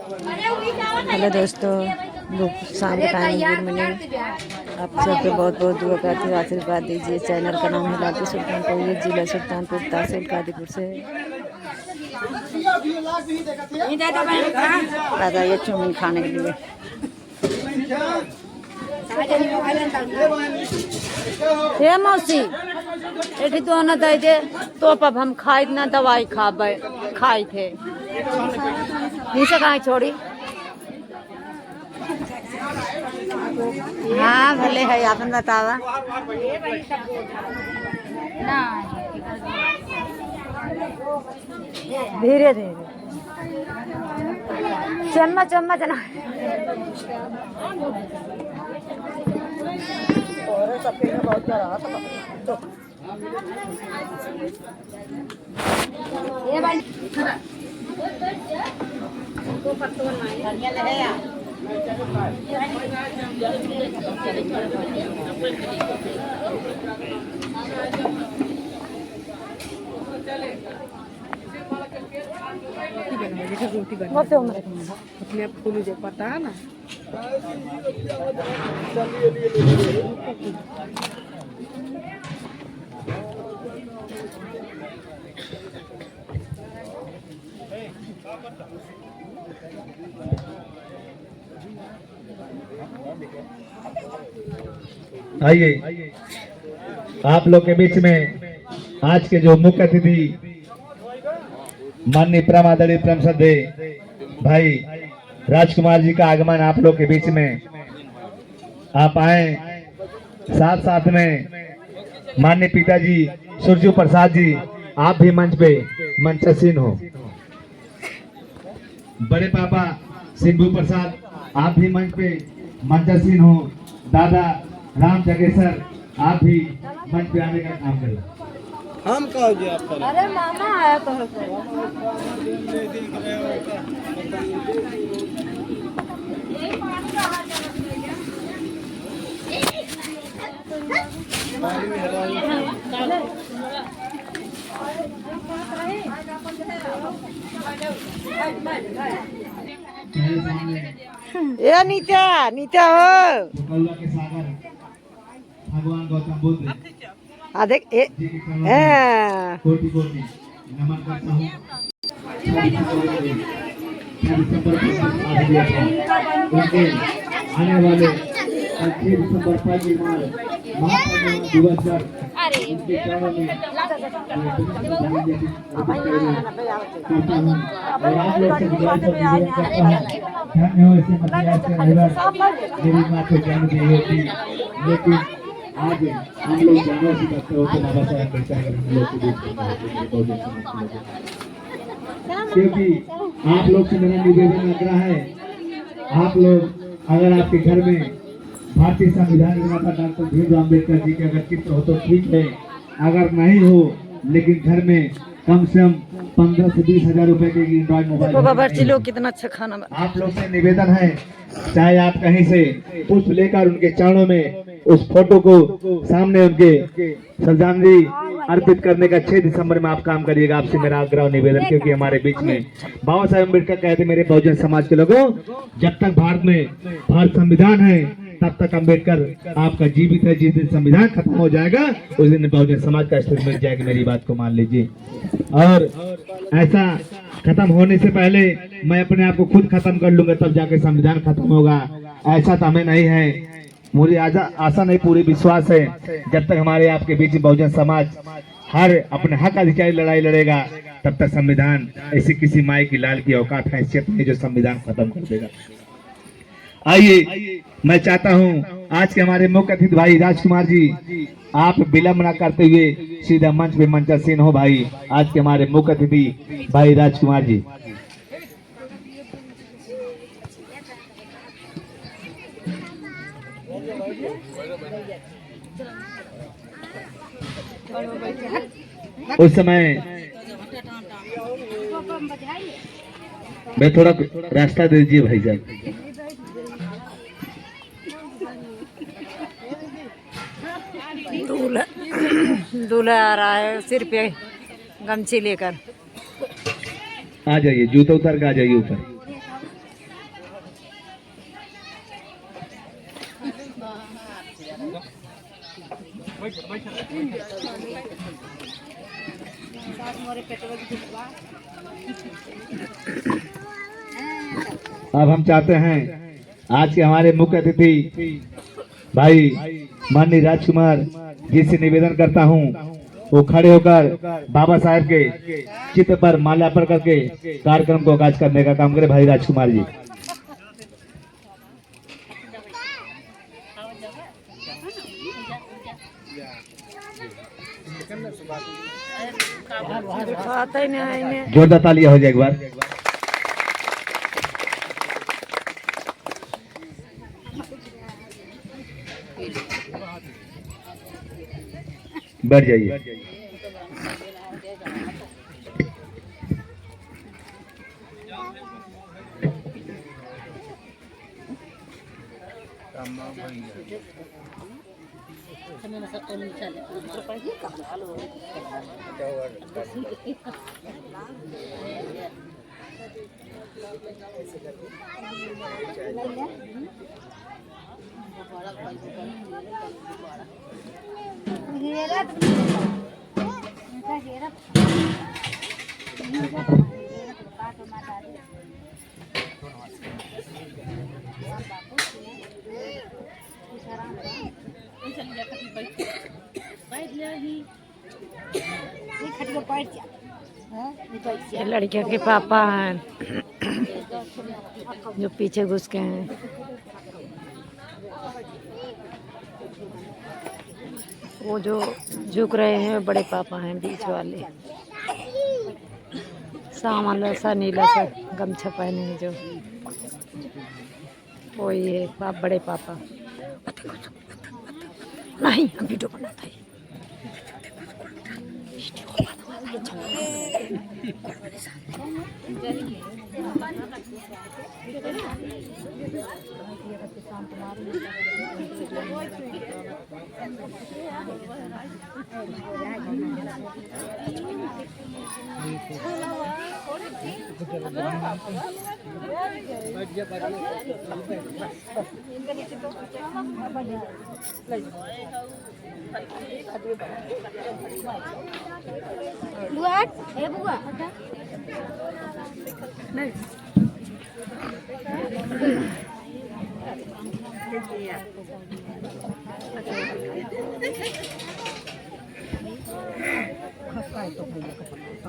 Hello दोस्तों, शाम के टाइम गुड मॉर्निंग। आप सबके बहुत बहुत दुआ करती हूँ, आशीर्वाद दीजिए। चैनल का नाम है लालती सुल्तानपुर, ये जिला सुल्तानपुर, तहसील कादीपुर से। दादा ये चौमिन खाने के लिए। हे मौसी एठी तो न दे दे तो अब हम खाई ना दवाई खाई थे नीचे कहाँ छोड़ी। हाँ भले है, आपन बतावा। धीरे धीरे चम्मच चम्मच ना। बहुत फूल जो पता है ना। आइए आप लोग के बीच में आज के जो मुख्य अतिथि माननीय परम आदरणीय परम श्रद्धेय भाई राजकुमार जी का आगमन आप लोग के बीच में। आप आए, साथ साथ में माननीय पिताजी सुरजू प्रसाद जी, आप भी मंच पे मंचासीन हो। बड़े पापा सिंधु प्रसाद, आप भी मंच पे मंचासीन हो। दादा राम जगेसर, आप भी मंच पे आने का काम करें। हम कहो जी आप करें। अरे मामा आया तो ये नीचा नीचा हो के सागर भगवान गौतम बुद्ध देख कोटि कोटि नमन करता हूँ। उनके आने वाले 6 दिसंबर पहली महापरिनिर्वाण दिवस पर उनके चरणों में करता हूँ। और आप लोग से गुजारिश और निवेदन करता हूँ, धन्य हो इसे मसीहा से रहकर मेरी माँ को जन्म दी होती, लेकिन आज हम लोग जानवर से करते होते बाबा साहब अम्बेडकर हम लोग के बीच में, क्योंकि आप लोग से मेरा निवेदन आग्रह है, आप लोग अगर आपके घर में भारतीय संविधान निर्माता डॉक्टर भीमराव अम्बेडकर जी के अगर चित्र हो तो ठीक है, अगर नहीं हो लेकिन घर में कम से कम 15 से 20 हजार रुपए के एंड्रॉइड मोबाइल। कितना अच्छा खाना आप लोग से निवेदन है, चाहे आप कहीं से पुष्प लेकर उनके चरणों में उस फोटो को सामने उनके श्रद्धांजलि अर्पित करने का 6 दिसंबर में आप काम करिएगा। आपसे मेरा आग्रह निवेदन, क्योंकि हमारे बीच में बाबा साहेब अम्बेडकर कहते मेरे बहुजन समाज के लोगों, जब तक भारत में भारत संविधान है तब तक अम्बेडकर आपका जीवित है। जिस दिन संविधान खत्म हो जाएगा उस दिन बहुजन समाज का अस्तित्व मिट जाएगा। मेरी बात को मान लीजिए। और ऐसा खत्म होने से पहले मैं अपने आप को खुद खत्म कर लूंगा, तब जाके संविधान खत्म होगा। ऐसा तो हमें नहीं है, मुझे आशा नहीं पूरी विश्वास है, जब तक हमारे आपके बीच बहुजन समाज हर अपने हक अधिकारी लड़ाई लड़ेगा तब तक संविधान ऐसी किसी माई की लाल की औकात हैसियत नहीं जो संविधान खत्म कर देगा। आइए मैं चाहता हूं आज के हमारे मुख्य अतिथि भाई राजकुमार जी, आप विलंब न करते हुए सीधा मंच पे मंचासीन हो। भाई आज के हमारे मुख्य अतिथि भाई राजकुमार जी। उस समय मैं थोड़ा रास्ता दे दीजिए भाई साहब। दूल्हा आ रहा है सिर पे गमछी लेकर। आ जाइए, जूता उतार के आ जाइए ऊपर। अब हम चाहते हैं आज के हमारे मुख्य अतिथि भाई माननीय राजकुमार जी से निवेदन करता हूं वो खड़े होकर बाबा साहेब के चित्र पर माल्यार्पण करके कार्यक्रम को आगाज करने का काम करे। भाई राजकुमार जी। जोरदार तालियां हो जाए एक बार। बैठ जाइए। ये लड़कियों के पापा हैं जो पीछे घुस गए हैं। वो जो झुक रहे हैं बड़े पापा हैं, बीच वाले सामला सा नीला सा गमछा पहने हैं जो वो ये बड़े पापा। नहीं हम वीडियो बनाता है।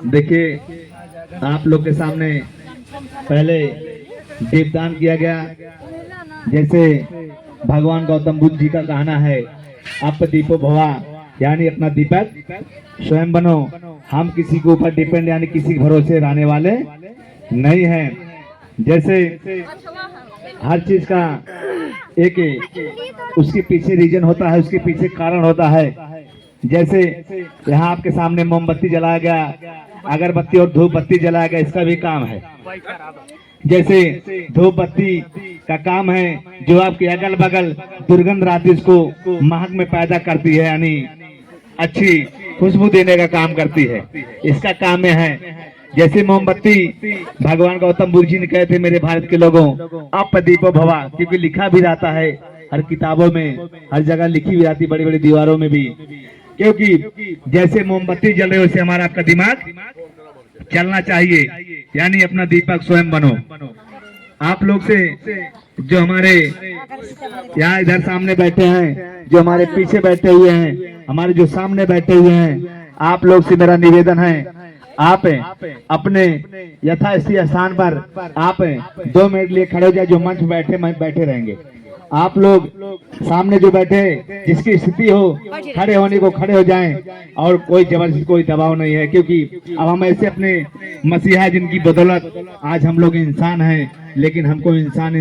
देखिए आप लोग के सामने पहले दीपदान किया गया। जैसे भगवान गौतम बुद्ध जी का कहना है आप दीपो भवा, यानी अपना दीपक स्वयं बनो। हम किसी के ऊपर डिपेंड यानी किसी के भरोसे रहने वाले नहीं हैं। जैसे हर चीज का एक उसके पीछे रीजन होता है, उसके पीछे कारण होता है। जैसे यहाँ आपके सामने मोमबत्ती जलाया गया, अगरबत्ती और धूप बत्ती जलाया गया, इसका भी काम है। जैसे धूप बत्ती का काम है जो आपके अगल बगल दुर्गंध रात इसको महक में पैदा करती है, यानी अच्छी खुशबू देने का काम करती है, इसका काम है। जैसे मोमबत्ती भगवान गौतम बुद्ध जी ने कहे थे मेरे भारत के लोगों आप दीपो भवा, क्योंकि लिखा भी रहता है हर किताबों में, हर जगह लिखी भी रहती, बड़ी बड़ी दीवारों में भी। क्योंकि जैसे मोमबत्ती जल रही है वैसे हमारा आपका दिमाग चलना चाहिए, यानी अपना दीपक स्वयं बनो। आप लोग से जो हमारे यहाँ इधर सामने बैठे हैं, जो हमारे पीछे बैठे हुए हैं, हमारे जो सामने बैठे हुए हैं, आप लोग से मेरा निवेदन है आप अपने यथास्थायी स्थान पर आप 2 मिनट लिए खड़े हो जाए। जो मंच बैठे रहेंगे आप लोग सामने जो बैठे जिसकी स्थिति हो खड़े होने को खड़े हो जाएं, और कोई जबरदस्ती कोई दबाव नहीं है। क्योंकि अब हम ऐसे अपने मसीहा जिनकी बदौलत आज हम लोग इंसान हैं, लेकिन हमको इंसान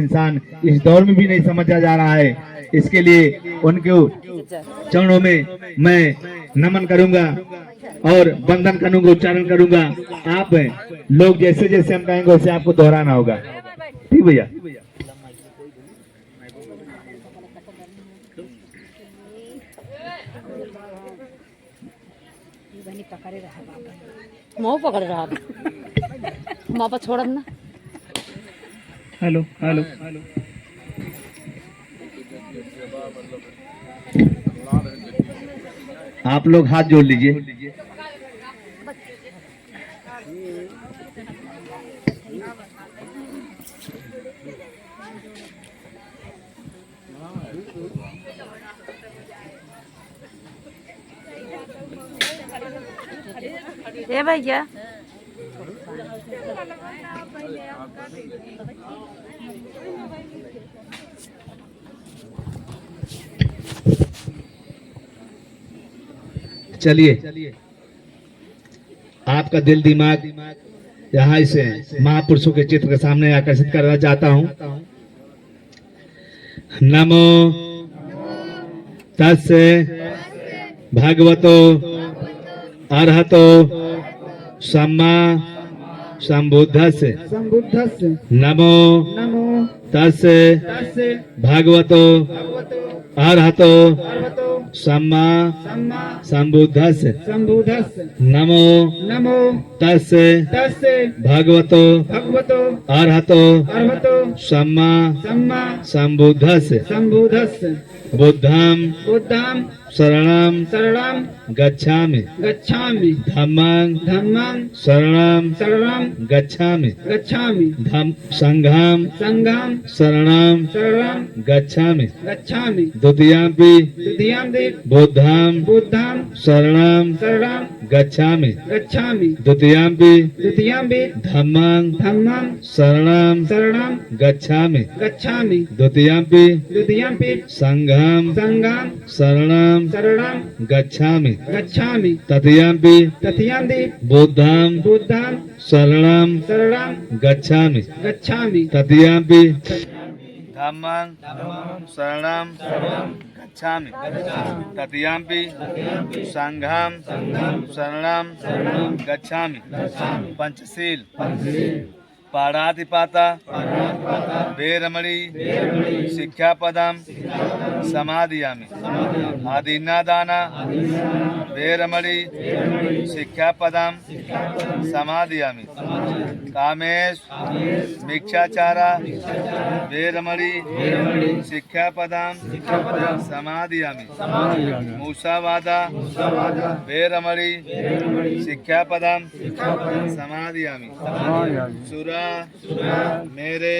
इस दौर में भी नहीं समझा जा रहा है। इसके लिए उनके चरणों में मैं नमन करूंगा और वंदन करूंगा, उच्चारण करूंगा। आप लोग जैसे जैसे हम कहेंगे वैसे आपको दोहराना होगा, ठीक भैया। मुँह पकड़ रहा माँ पर छोड़ ना। Hello hello hello. आप लोग हाथ जोड़ लीजिए। ए भैया चलिए आपका दिल दिमाग यहाँ इस महापुरुषों के चित्र के सामने आकर्षित करना चाहता हूँ। नमो तस्से भगवतो अरहतो सम्मा संबुद्धस्य नमो तस्से भगवतो अरहतो सम्मा संबुद्धस्य नमो तस्से भगवतो अरहतो सम्मा संबुद्धस्य बुद्धं शरणं गच्छामि धम्मं शरणं गच्छामि संघं शरणं गच्छामि द्वितीयंपि बुद्धं शरणं गच्छामि द्वितीयंपि धम्मं शरणं गच्छामि द्वितीयंपि संघं शरणं गच्छामि तृतीयंपि बुद्धं शरणं गच्छामि तृतीयंपि धम्मं शरणं गच्छामि तृतीयंपि संघं शरणं गच्छामि पंचशील पाणातिपाता वेरमणि शिक्षापदं समादयामि आदिन्नादाना वेरमणि शिक्षापदं समादयामि कामेश मिच्छाचारा वेरमणि शिक्षापदं समादयामि मूसावादा वेरमणि शिक्षापदं समादयामि सुरा मेरे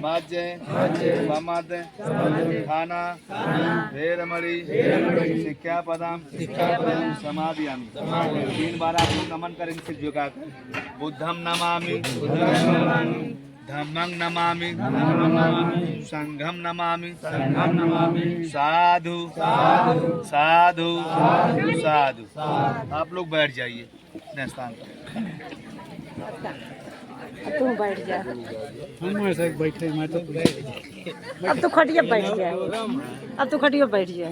मज ममद खाना वेरमणि शिक्षापदं समादयामि। 3 बार आप लोग नमन करेंगे सिर झुकाकर। बुद्धं नमामि धम्मं नमामि संघं नमामि साधु साधु साधु। आप लोग बैठ जाइए अपने स्थान पर। तू बैठ जा। हम ऐसे बैठे मैं तो अब तो खटिया बैठ जा। अब तो खटिया बैठ जा।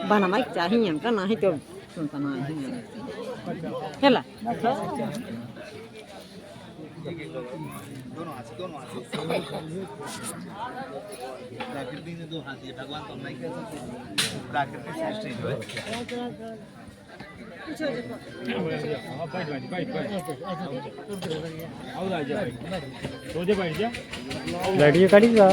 बना माइक चाहिए हमका नहीं तो सुनता नहीं हेला दोनों हाथ प्रकृति में 2 हाथ है भगवान तो नहीं कह सकते। प्राकृतिक सृष्टि जो है बैठिए करिएगा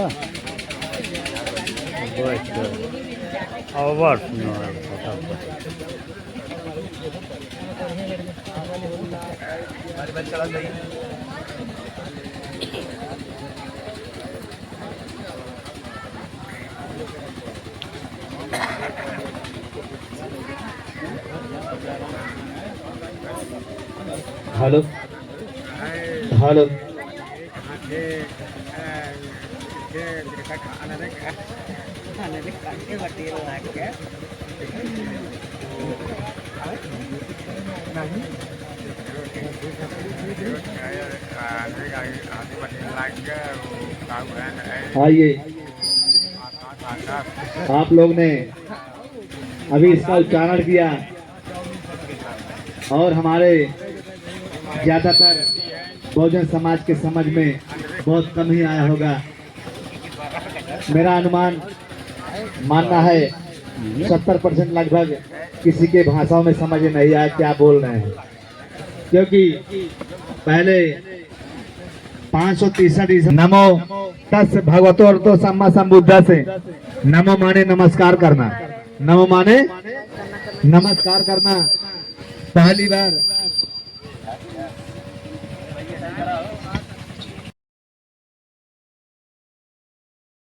चला जाइए। हेलो हेलो आइए आप लोग ने अभी इसका उच्चारण किया और हमारे ज्यादातर बहुजन समाज के समझ में बहुत कम ही आया होगा। मेरा अनुमान मानना है 70% लगभग किसी के भाषाओं में समझ नहीं आया क्या बोल रहे हैं, क्योंकि पहले 563 नमो तस् भगवतो अरहतो सम्मा संबुद्धस्य नमो माने नमस्कार करना, नमो माने नमस्कार करना। पहली बार